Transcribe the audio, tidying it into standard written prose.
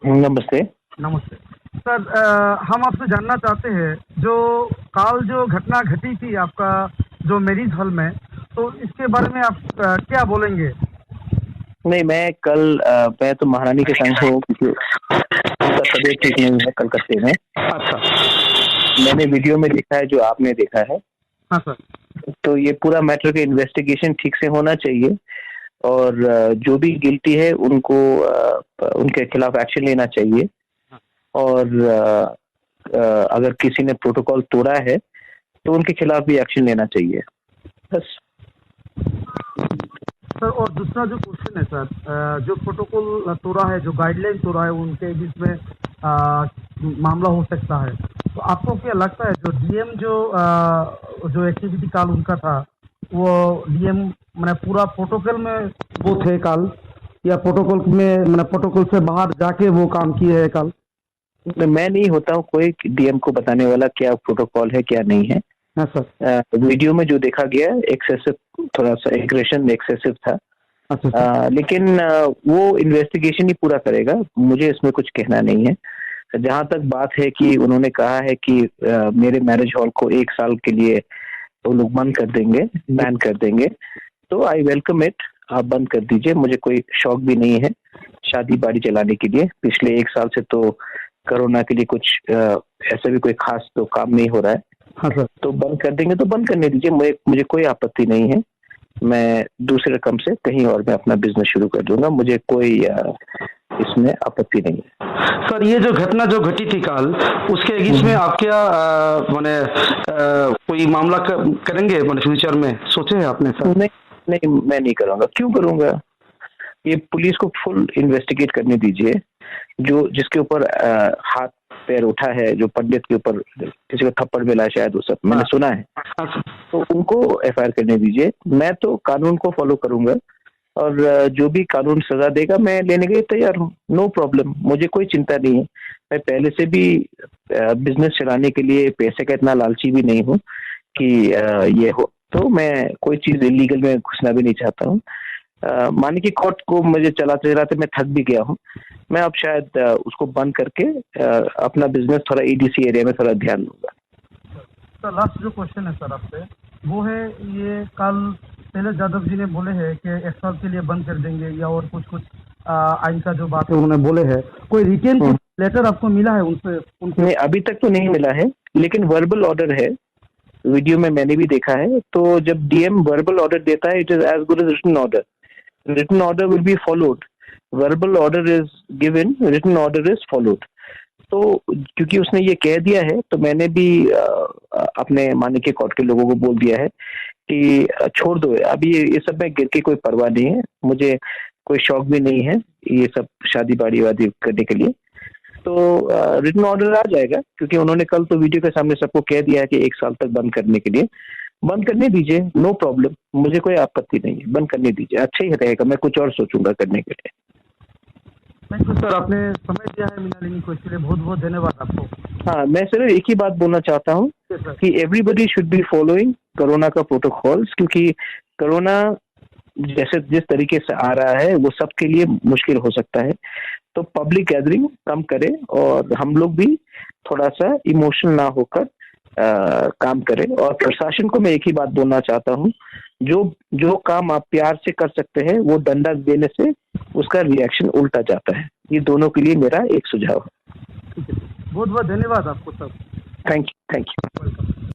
नमस्ते। नमस्ते सर। हम आपसे जानना चाहते हैं जो घटना घटी थी आपका जो मैरिज हॉल में, तो इसके बारे में आप क्या बोलेंगे? नहीं, मैं तो महारानी के संग हूँ क्योंकि उनका तबीयत ठीक नहीं है कलकत्ते में। अच्छा। मैंने वीडियो में देखा है जो आपने देखा है। हाँ सर। तो ये पूरा मैटर का इन्वेस्टिगेशन ठीक से होना चाहिए और जो भी गिल्टी है उनको उनके खिलाफ एक्शन लेना चाहिए और अगर किसी ने प्रोटोकॉल तोड़ा है तो उनके खिलाफ भी एक्शन लेना चाहिए, बस। सर और दूसरा जो क्वेश्चन है सर, जो प्रोटोकॉल तोड़ा है, जो गाइडलाइन तोड़ा है, उनके बीच में मामला हो सकता है। तो आपको क्या लगता है जो डीएम जो एक्टिविटी काल उनका था, वो डीएम मैंने पूरा प्रोटोकॉल में वो थे काल, या प्रोटोकॉल में मैंने प्रोटोकॉल से बाहर जाके वो काम किए है काल? मैं नहीं होता हूँ कोई डीएम को बताने वाला क्या प्रोटोकॉल है क्या नहीं है। हाँ सर। वीडियो में जो देखा गया एक्सेसिव, थोड़ा सा एग्रेशन एक्सेसिव था। अच्छा। लेकिन वो इन्वेस्टिगेशन ही पूरा करेगा, मुझे इसमें कुछ कहना नहीं है। जहां तक बात है कि उन्होंने कहा है कि मेरे मैरिज हॉल को 1 साल के लिए वो लोग बंद कर देंगे, बैन कर देंगे, तो आई वेलकम इट। आप बंद कर दीजिए, मुझे कोई शौक भी नहीं है शादी बाड़ी चलाने के लिए। पिछले 1 साल से तो कोरोना के लिए कुछ ऐसा भी कोई खास तो काम नहीं हो रहा है। हाँ सर। तो बंद कर देंगे तो बंद करने दीजिए, मुझे कोई आपत्ति नहीं है। मैं दूसरे रकम से कहीं और मैं अपना बिजनेस शुरू कर दूंगा, मुझे कोई इसमें आपत्ति नहीं है। सर ये जो घटना जो घटी थी काल, उसके अगेंस्ट में आप क्या माने कोई मामला करेंगे माने फ्यूचर में, सोचे हैं आपने सर? नहीं, मैं नहीं करूंगा। क्यों करूंगा? ये पुलिस को फुल इन्वेस्टिगेट करने दीजिए। जो जिसके ऊपर हाथ पैर उठा है, जो पंडित के ऊपर किसी को थप्पड़ मिला शायद, वो सब मैंने सुना है, तो उनको एफआईआर करने दीजिए। मैं तो कानून को फॉलो करूंगा और जो भी कानून सजा देगा मैं लेने के लिए तैयार हूँ, नो प्रॉब्लम। मुझे कोई चिंता नहीं है। मैं पहले से भी बिजनेस चलाने के लिए पैसे का इतना लालची भी नहीं हूँ कि ये हो, तो मैं कोई चीज इलीगल में घुसना भी नहीं चाहता हूँ। माने की कोर्ट को मुझे चलाते चलाते मैं थक भी गया हूँ। मैं अब शायद उसको बंद करके अपना बिजनेस थोड़ा ईडीसी एरिया में थोड़ा ध्यान दूंगा। सर लास्ट जो क्वेश्चन है सर आपसे, वो है ये कल शैलेश यादव जी ने बोले हैं कि 1 साल के लिए बंद कर देंगे या और कुछ आइन का जो बात है उन्होंने बोले हैं। कोई रिटर्न लेटर आपको मिला है उनसे? नहीं, अभी तक तो नहीं मिला है, लेकिन वर्बल ऑर्डर है। वीडियो में मैंने भी देखा है। तो जब डीएम वर्बल ऑर्डर देता है, it is as good as written order. Written order will be followed. Verbal order is given, written order is followed. तो क्योंकि उसने ये कह दिया है, तो मैंने भी अपने माननीय कोर्ट के लोगों को बोल दिया है कि छोड़ दो अभी ये सब में गिर के कोई परवाह नहीं है, मुझे कोई शौक भी नहीं है ये सब शादी बाड़ी वादी करने के लिए। तो रिटन ऑर्डर आ जाएगा, क्योंकि उन्होंने कल तो वीडियो के सामने सबको कह दिया है कि 1 साल तक बंद करने के लिए। बंद करने दीजिए, नो प्रॉब्लम, मुझे कोई आपत्ति नहीं है, बंद करने दीजिए, अच्छा ही रहेगा। मैं कुछ और सोचूंगा करने के लिए। थैंक यू सर, आपने समय दिया है मृणालिनी को, इसके लिए बहुत बहुत धन्यवाद आपको। हाँ, मैं सिर्फ एक ही बात बोलना चाहता हूँ कि everybody should be following corona का प्रोटोकॉल्स, क्योंकि कोरोना जैसे जिस तरीके से आ रहा है वो सबके लिए मुश्किल हो सकता है। तो पब्लिक गैदरिंग कम करें और हम लोग भी थोड़ा सा इमोशनल ना होकर काम करें। और प्रशासन को मैं एक ही बात बोलना चाहता हूँ, जो काम आप प्यार से कर सकते हैं वो डंडा देने से उसका रिएक्शन उल्टा जाता है। ये दोनों के लिए मेरा एक सुझाव है। बहुत बहुत धन्यवाद आपको सर। Thank you.